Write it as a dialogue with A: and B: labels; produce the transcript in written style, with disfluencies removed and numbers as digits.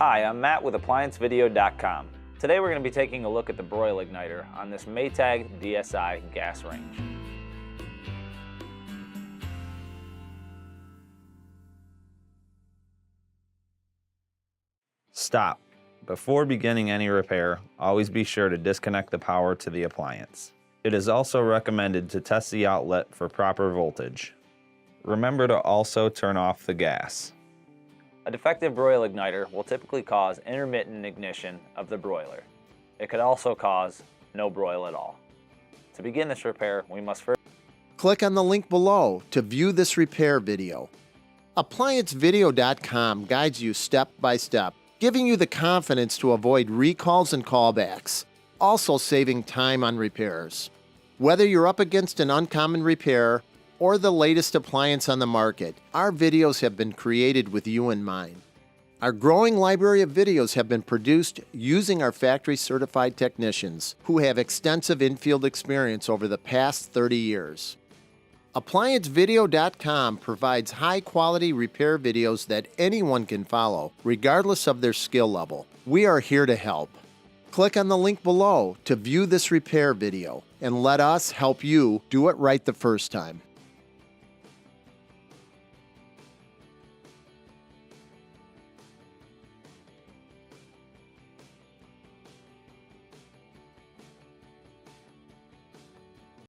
A: Hi, I'm Matt with ApplianceVideo.com. Today we're going to be taking a look at the broil igniter on this Maytag DSI gas range. Stop. Before beginning any repair, always be sure to disconnect the power to the appliance. It is also recommended to test the outlet for proper voltage. Remember to also turn off the gas. A defective broil igniter will typically cause intermittent ignition of the broiler. It could also cause no broil at all. To begin this repair, we must first
B: click on the link below to view this repair video. ApplianceVideo.com guides you step by step, giving you the confidence to avoid recalls and callbacks, also saving time on repairs. Whether you're up against an uncommon repair or the latest appliance on the market, our videos have been created with you in mind. Our growing library of videos have been produced using our factory-certified technicians who have extensive infield experience over the past 30 years. ApplianceVideo.com provides high-quality repair videos that anyone can follow, regardless of their skill level. We are here to help. Click on the link below to view this repair video, and let us help you do it right the first time.